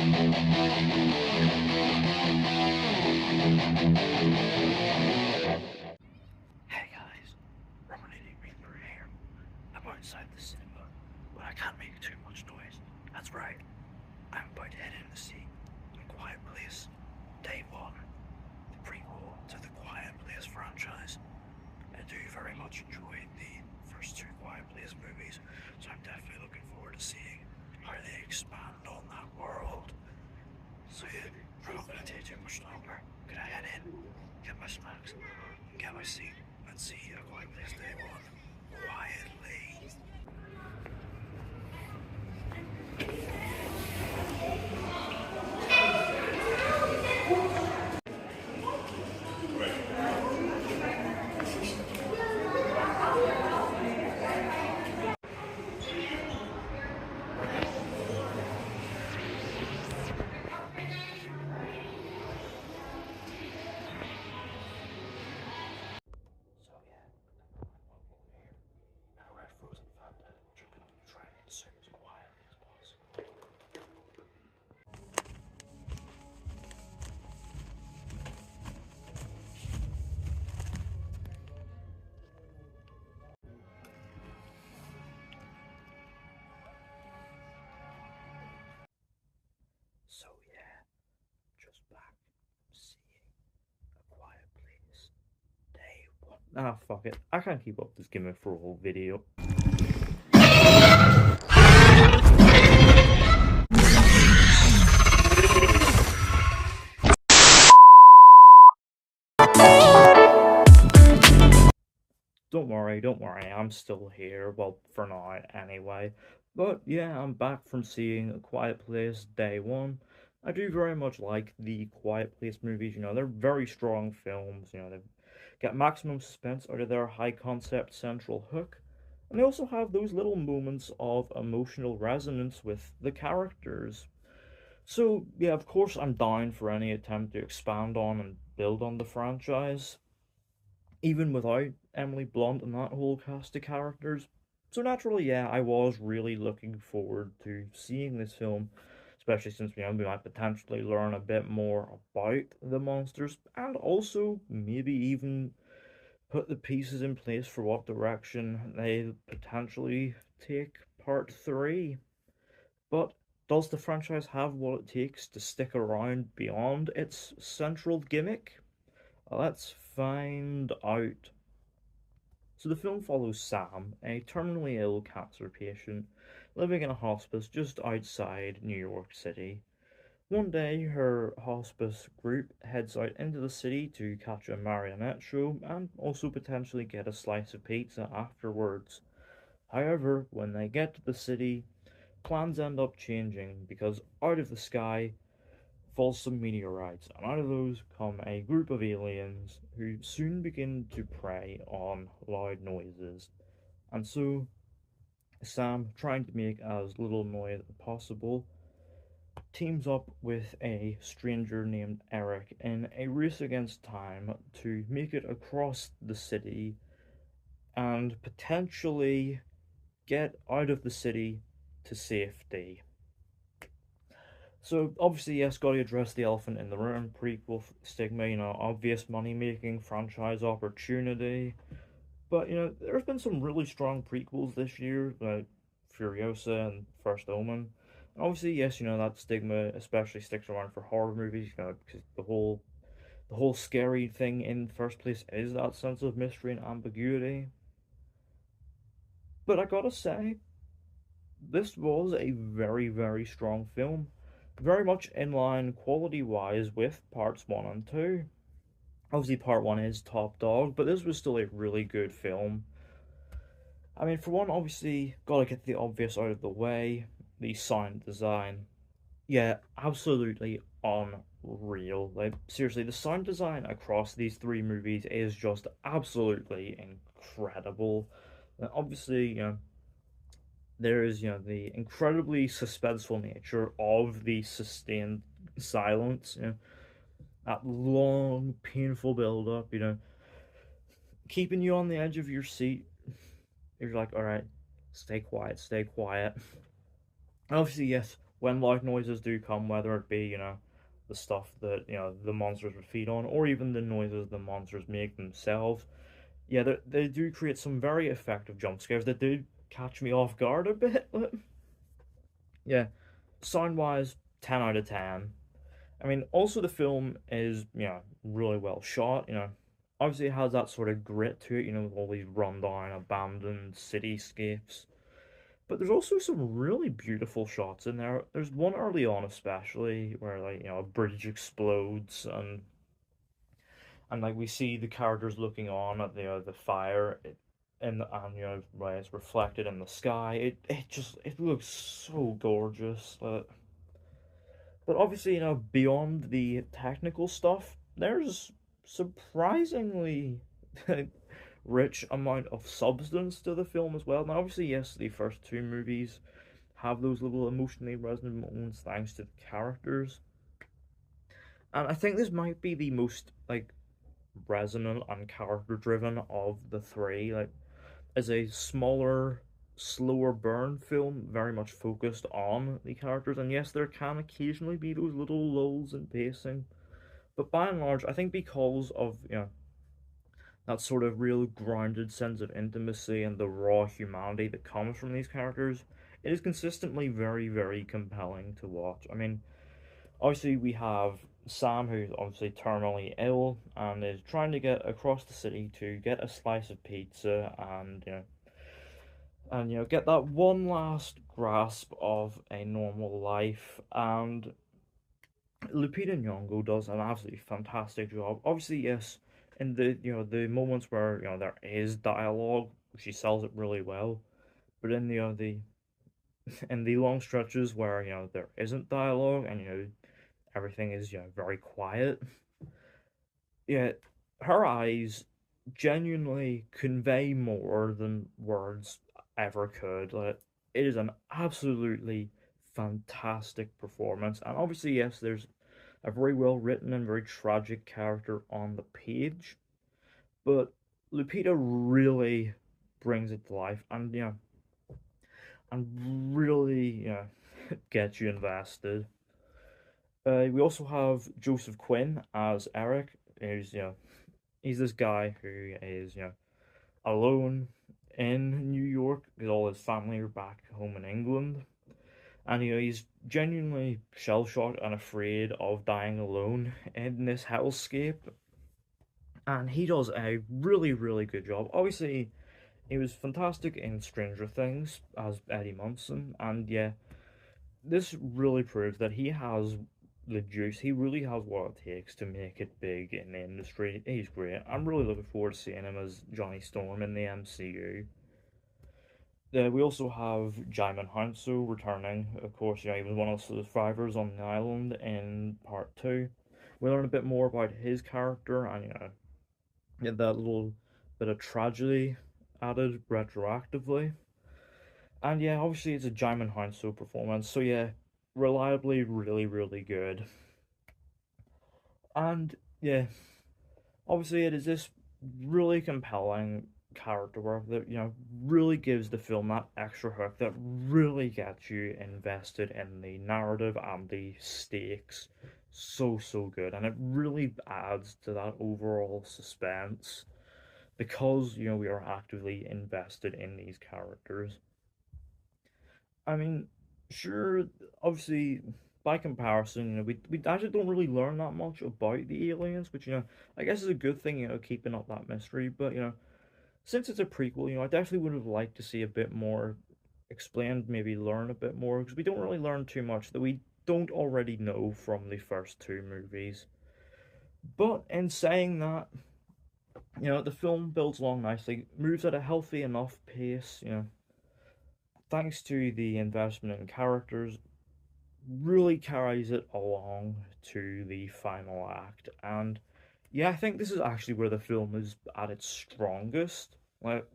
Hey guys, Romanity Reaper here. I'm outside the cinema, but I can't make too much noise. That's right, I'm about to head in to see A Quiet Place, Day 1, the prequel to the Quiet Place franchise. I do very much enjoy the first two Quiet Place movies, so I'm definitely looking forward to seeing how they expand on that world. So yeah, we're not going to take too much longer. Could I head in, get my snacks, and get my seat, and see A Quiet Place Day 1 quietly? So yeah, welcome here. Now we're at Frozen Fanta, which we're going to try and consume as quietly as possible. So yeah, just back from seeing A Quiet Place Day 1. Ah, fuck it. I can't keep up this gimmick for a whole video. Don't worry, I'm still here, well, for now anyway. But yeah, I'm back from seeing A Quiet Place Day 1. I do very much like the Quiet Place movies, they're very strong films, they get maximum suspense out of their high concept central hook. And they also have those little moments of emotional resonance with the characters. So, yeah, of course, I'm down for any attempt to expand on and build on the franchise even without Emily Blunt and that whole cast of characters. So naturally, yeah, I was really looking forward to seeing this film, especially since we might potentially learn a bit more about the monsters and also maybe even put the pieces in place for what direction they potentially take part 3. But does the franchise have what it takes to stick around beyond its central gimmick? Let's find out. So the film follows Sam, a terminally ill cancer patient, living in a hospice just outside New York City. One day, her hospice group heads out into the city to catch a marionette show and also potentially get a slice of pizza afterwards. However, when they get to the city, plans end up changing because out of the sky falls some meteorites, and out of those come a group of aliens who soon begin to prey on loud noises. And so, Sam, trying to make as little noise as possible, teams up with a stranger named Eric in a race against time to make it across the city and potentially get out of the city to safety. So obviously, yes, got to address the elephant in the room. Prequel stigma, obvious money-making franchise opportunity. But there's been some really strong prequels this year, like Furiosa and First Omen. And obviously, yes, that stigma especially sticks around for horror movies, because the whole scary thing in the first place is that sense of mystery and ambiguity. But I gotta say, this was a very, very strong film. Very much in line quality wise with parts 1 and 2. Obviously, part 1 is top dog, but this was still a really good film. I mean, for one, obviously, gotta get the obvious out of the way, the sound design. Yeah, absolutely unreal. Like, seriously, the sound design across these three movies is just absolutely incredible. And obviously, there is, the incredibly suspenseful nature of the sustained silence, that long, painful build up, keeping you on the edge of your seat. You're like, all right, stay quiet, stay quiet. And obviously, yes, when loud noises do come, whether it be, the stuff that, the monsters would feed on, or even the noises the monsters make themselves. Yeah, they do create some very effective jump scares that do catch me off guard a bit. Yeah, sound wise, 10 out of 10. I mean, also the film is, really well shot, Obviously, it has that sort of grit to it, with all these rundown, abandoned cityscapes. But there's also some really beautiful shots in there. There's one early on, especially, where, like, a bridge explodes and like we see the characters looking on at the fire, and right, it's reflected in the sky. It looks so gorgeous. But obviously, beyond the technical stuff, there's surprisingly rich amount of substance to the film as well. Now, obviously, yes, the first two movies have those little emotionally resonant moments thanks to the characters, and I think this might be the most like resonant and character driven of the three. Like, as a smaller, slower burn film, very much focused on the characters. And yes, there can occasionally be those little lulls in pacing, but by and large, I think because of that sort of real grounded sense of intimacy and the raw humanity that comes from these characters, it is consistently very, very compelling to watch. I mean, obviously we have Sam, who's obviously terminally ill and is trying to get across the city to get a slice of pizza and get that one last grasp of a normal life. And Lupita Nyong'o does an absolutely fantastic job. Obviously, yes, in the moments where there is dialogue, she sells it really well. But in the in the long stretches where there isn't dialogue and everything is very quiet, yeah, her eyes genuinely convey more than words ever could. Like, it is an absolutely fantastic performance, and obviously, yes, there's a very well written and very tragic character on the page, but Lupita really brings it to life, and really, gets you invested. We also have Joseph Quinn as Eric, who's he's this guy who is alone in New York because all his family are back home in England, and he's genuinely shell shocked and afraid of dying alone in this hellscape, and he does a really really good job. Obviously, he was fantastic in Stranger Things as Eddie Munson, and yeah, this really proves that he has the juice. He really has what it takes to make it big in the industry. He's great. I'm really looking forward to seeing him as Johnny Storm in the MCU. We also have Jaimin Hanso returning. Of course, he was one of the survivors on the island in part two. We learn a bit more about his character and get that little bit of tragedy added retroactively. And yeah, obviously it's a Jaimin Hanso performance, so yeah, reliably really really good. And yeah, obviously it is this really compelling character work that really gives the film that extra hook that really gets you invested in the narrative and the stakes. So good, and it really adds to that overall suspense because we are actively invested in these characters. I mean, sure, obviously, by comparison, we actually don't really learn that much about the aliens, which, I guess is a good thing, keeping up that mystery. But, since it's a prequel, I definitely would have liked to see a bit more explained, maybe learn a bit more, because we don't really learn too much that we don't already know from the first two movies. But in saying that, the film builds along nicely, moves at a healthy enough pace, thanks to the investment in characters, really carries it along to the final act. And yeah, I think this is actually where the film is at its strongest. Like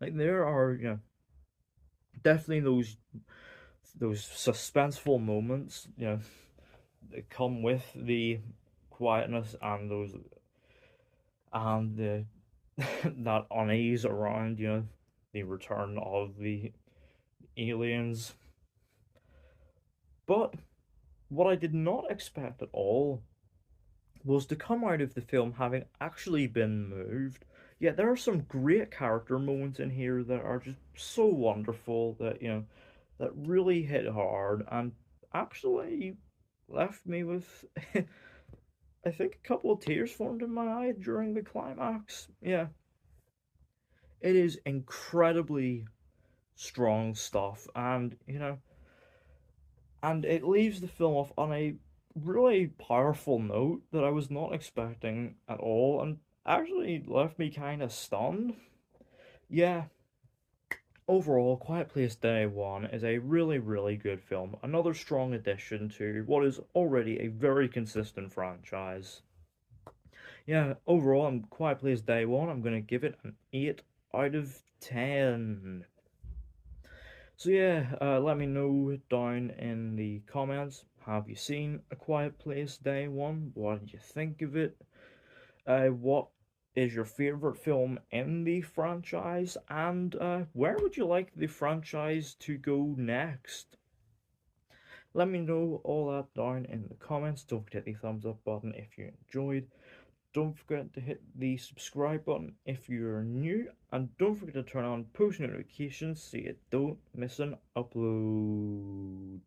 there are, definitely those suspenseful moments, that come with the quietness and those and the that unease around, the return of the aliens. But what I did not expect at all was to come out of the film having actually been moved. Yeah, there are some great character moments in here that are just so wonderful that, that really hit hard and actually left me with, I think, a couple of tears formed in my eye during the climax. Yeah, it is incredibly strong stuff, and, and it leaves the film off on a really powerful note that I was not expecting at all, and actually left me kind of stunned. Yeah, overall, Quiet Place Day 1 is a really, really good film. Another strong addition to what is already a very consistent franchise. Yeah, overall, I'm Quiet Place Day 1, I'm going to give it an 8 out of 10. So yeah, let me know down in the comments. Have you seen A Quiet Place Day One? What did you think of it? What is your favorite film in the franchise? And where would you like the franchise to go next? Let me know all that down in the comments. Don't forget the thumbs up button if you enjoyed. Don't forget to hit the subscribe button if you're new, and don't forget to turn on post notifications so you don't miss an upload.